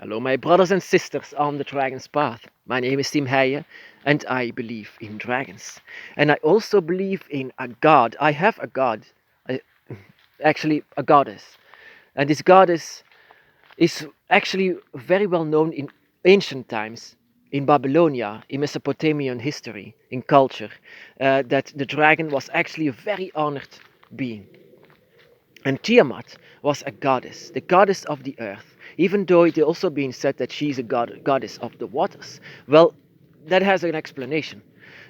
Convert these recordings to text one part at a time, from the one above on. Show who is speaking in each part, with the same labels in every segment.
Speaker 1: Hello, my brothers and sisters on the Dragon's Path. My name is Tim Heijen, and I believe in dragons. And I also believe in a god. I have a god, I- actually a goddess. And this goddess is actually very well known in ancient times, in Babylonia, in Mesopotamian history, in culture, that the dragon was actually a very honored being. And Tiamat was a goddess, the goddess of the earth, even though it also been said that she is a goddess of the waters. Well, that has an explanation.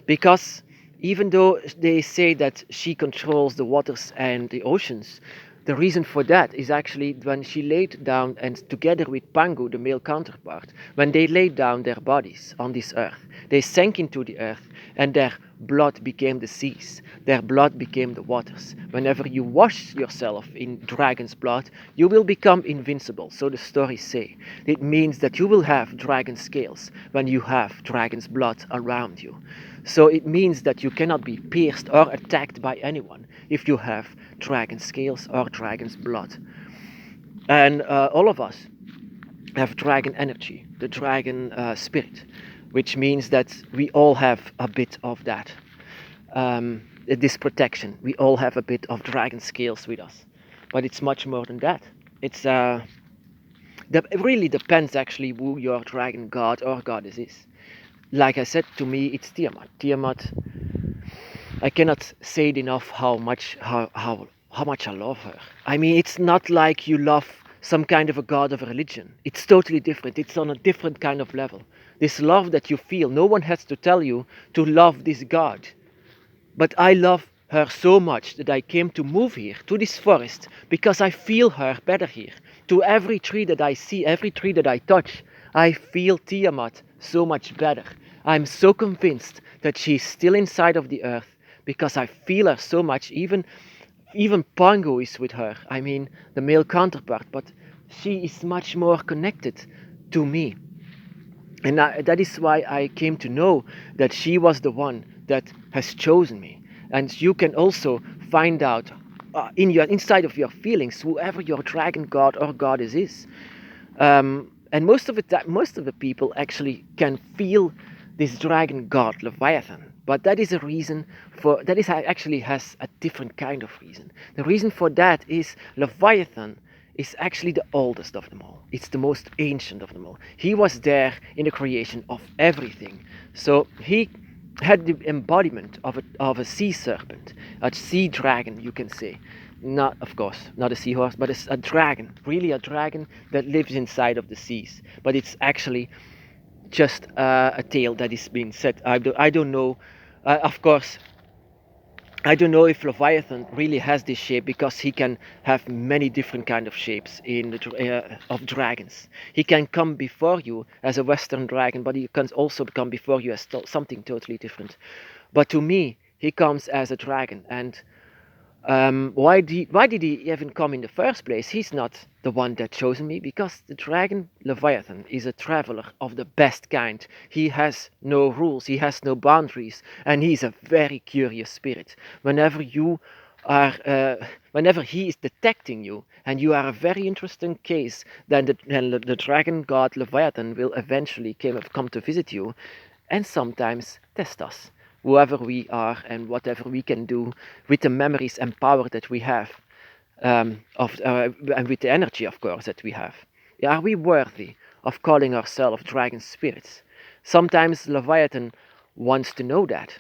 Speaker 1: Because even though they say that she controls the waters and the oceans, the reason for that is actually when she laid down, and together with Pangu, the male counterpart, when they laid down their bodies on this earth, they sank into the earth and their blood became the seas, their blood became the waters. Whenever you wash yourself in dragon's blood, you will become invincible, so the stories say. It means that you will have dragon scales when you have dragon's blood around you. So it means that you cannot be pierced or attacked by anyone if you have dragon scales or dragon's blood. And all of us have dragon energy, the dragon spirit, which means that we all have a bit of that. This protection, we all have a bit of dragon scales with us, but it's much more than that. It's it really depends actually who your dragon god or goddess is. Like I said, to me, it's Tiamat. Tiamat, I cannot say it enough how much I love her. I mean, it's not like you love some kind of a god of a religion. It's totally different. It's on a different kind of level. This love that you feel, no one has to tell you to love this god. But I love her so much that I came to move here, to this forest, because I feel her better here. To every tree that I see, every tree that I touch, I feel Tiamat so much better. I'm so convinced that she's still inside of the earth because I feel her so much. Even Pango is with her. I mean, the male counterpart, but she is much more connected to me. And that is why I came to know that she was the one that has chosen me. And you can also find out inside of your feelings, whoever your dragon god or goddess is. And most of the people actually can feel this dragon god Leviathan. But that is a reason for that is actually has a different kind of reason. The reason for that is Leviathan is actually the oldest of them all. It's the most ancient of them all. He was there in the creation of everything. So he had the embodiment of a sea serpent, a sea dragon, you can say. Not, of course, not a seahorse, but a dragon. Really a dragon that lives inside of the seas. But it's actually just a tale that is being said. I don't know. Of course, I don't know if Leviathan really has this shape because he can have many different kind of shapes in of dragons. He can come before you as a Western dragon, but he can also come before you as something totally different. But to me, he comes as a dragon, and why did he even come in the first place? He's not the one that chosen me because the dragon Leviathan is a traveler of the best kind. He has no rules, he has no boundaries, and he's a very curious spirit. Whenever you whenever he is detecting you and you are a very interesting case, then the dragon god Leviathan will eventually come to visit you and sometimes test us, whoever we are and whatever we can do with the memories and power that we have, and with the energy, of course, that we have. Are we worthy of calling ourselves dragon spirits? Sometimes Leviathan wants to know that.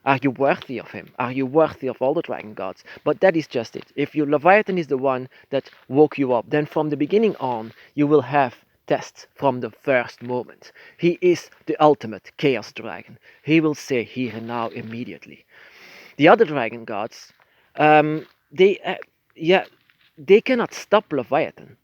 Speaker 1: Are you worthy of him? Are you worthy of all the dragon gods? But that is just it. If Leviathan is the one that woke you up, then from the beginning on, you will have tests from the first moment. He is the ultimate chaos dragon. He will say here and now immediately. The other dragon gods, they, yeah, they cannot stop Leviathan.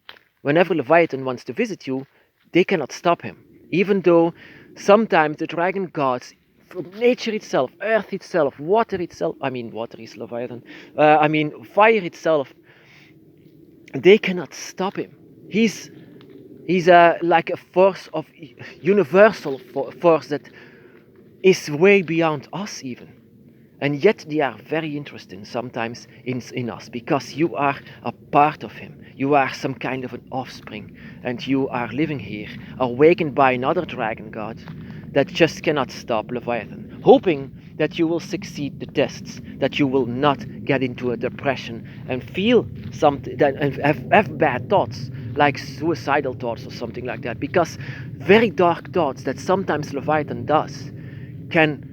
Speaker 1: Whenever Leviathan wants to visit you, they cannot stop him. Even though sometimes the dragon gods, from nature itself, earth itself, water itself, I mean, water is Leviathan, fire itself, they cannot stop him. He's like a force of universal force that is way beyond us even. And yet they are very interesting sometimes in us, because you are a part of him. You are some kind of an offspring, and you are living here, awakened by another dragon god that just cannot stop Leviathan, hoping that you will succeed the tests, that you will not get into a depression and feel something that and have bad thoughts like suicidal thoughts or something like that, because very dark thoughts that sometimes Leviathan does can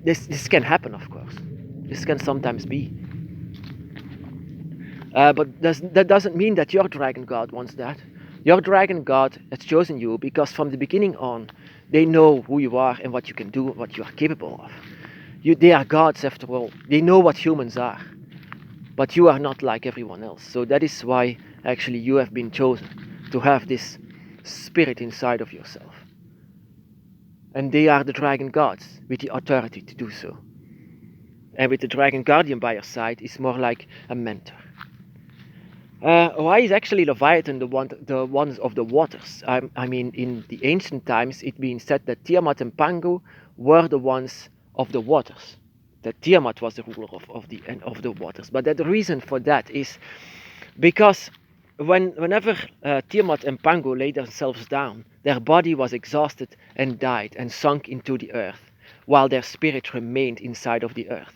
Speaker 1: this can happen, of course. This can sometimes be. But that doesn't mean that your dragon god wants that. Your dragon god has chosen you because from the beginning on, they know who you are and what you can do, what you are capable of. They are gods after all. They know what humans are. But you are not like everyone else. So that is why actually you have been chosen to have this spirit inside of yourself. And they are the dragon gods with the authority to do so. And with the dragon guardian by your side is more like a mentor. Why is actually Leviathan the ones of the waters? I mean, in the ancient times, it being said that Tiamat and Pangu were the ones of the waters. That Tiamat was the ruler of the waters. But the reason for that is because whenever Tiamat and Pangu laid themselves down, their body was exhausted and died and sunk into the earth, while their spirit remained inside of the earth.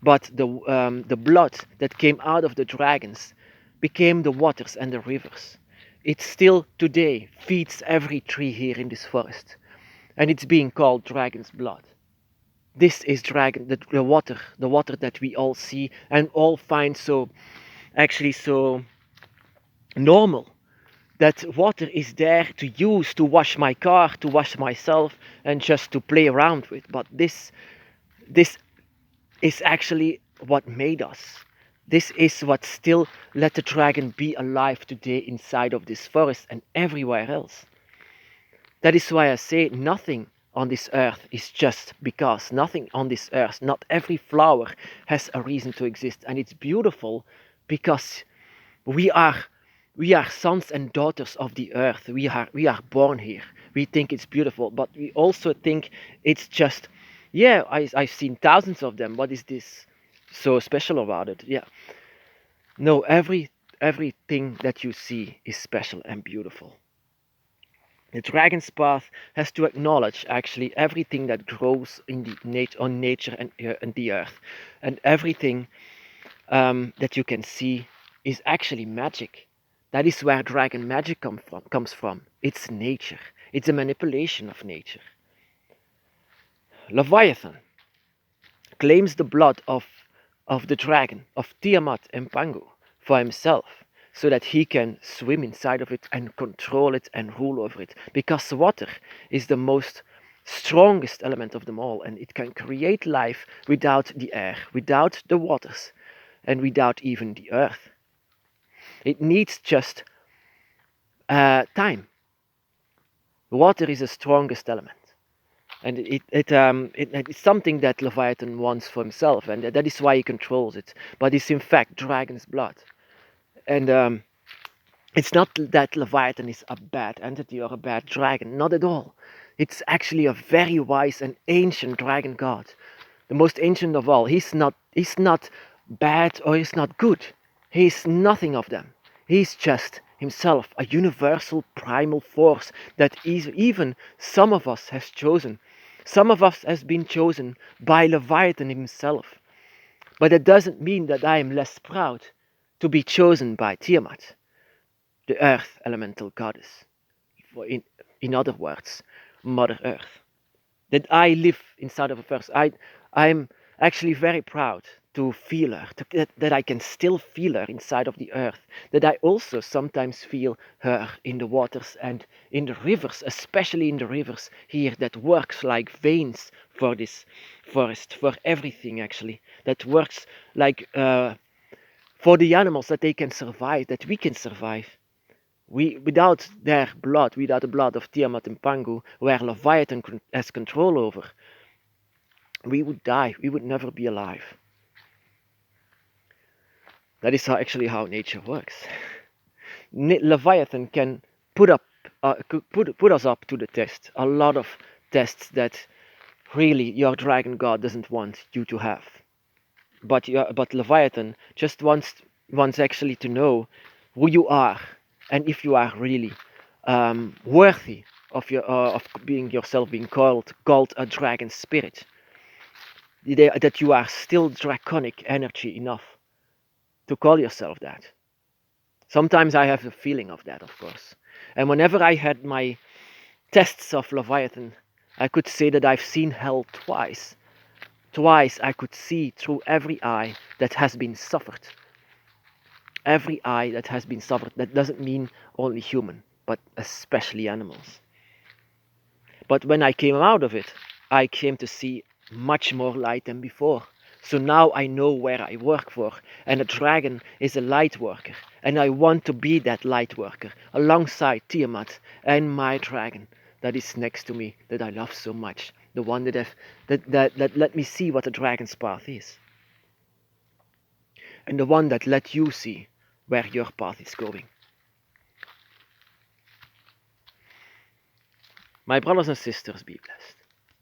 Speaker 1: But the blood that came out of the dragons became the waters and the rivers. It still today feeds every tree here in this forest, and it's being called dragon's blood. This is the water that we all see and all find so normal. That water is there to use to wash my car, to wash myself, and just to play around with. But this is actually what made us. This is what still let the dragon be alive today inside of this forest and everywhere else. That is why I say nothing on this earth is just because. Nothing on this earth, not every flower has a reason to exist. And it's beautiful because we are sons and daughters of the earth. We are born here. We think it's beautiful, but we also think it's just, yeah, I've seen thousands of them. What is this so special about it? Yeah. No, everything that you see is special and beautiful. The dragon's path has to acknowledge actually everything that grows in on nature and the earth, and everything that you can see is actually magic. That is where dragon magic comes from. It's nature. It's a manipulation of nature. Leviathan claims the blood of the dragon, of Tiamat and Pangu, for himself, so that he can swim inside of it and control it and rule over it. Because water is the most strongest element of them all, and it can create life without the air, without the waters, and without even the earth. It needs just time. Water is the strongest element. And it's something that Leviathan wants for himself, and that is why he controls it. But it's in fact dragon's blood. And it's not that Leviathan is a bad entity or a bad dragon, not at all. It's actually a very wise and ancient dragon god, the most ancient of all. He's not bad or he's not good. He's nothing of them. He's just himself, a universal primal force that even some of us has chosen. Some of us has been chosen by Leviathan himself. But it doesn't mean that I am less proud to be chosen by Tiamat, the earth elemental goddess. In other words, Mother Earth. That I live inside of a verse. I'm actually very proud to feel her, that I can still feel her inside of the earth, that I also sometimes feel her in the waters and in the rivers, especially in the rivers here, that works like veins for this forest, for everything actually, that works like for the animals, that they can survive, that we can survive. Without their blood, without the blood of Tiamat and Pangu, where Leviathan has control over, we would die. We would never be alive. That is actually how nature works. Leviathan can put us up to the test. A lot of tests that really your dragon god doesn't want you to have. But Leviathan just wants actually to know who you are and if you are really worthy of being yourself being called a dragon spirit. That you are still draconic energy enough to call yourself that. Sometimes I have a feeling of that, of course. And whenever I had my tests of Leviathan, I could say that I've seen hell twice. Twice I could see through every eye that has been suffered. Every eye that has been suffered. That doesn't mean only human, but especially animals. But when I came out of it, I came to see much more light than before. So now I know where I work for, and a dragon is a light worker, and I want to be that light worker alongside Tiamat and my dragon that is next to me that I love so much, the one that let me see what a dragon's path is, and the one that let you see where your path is going. My brothers and sisters, be blessed.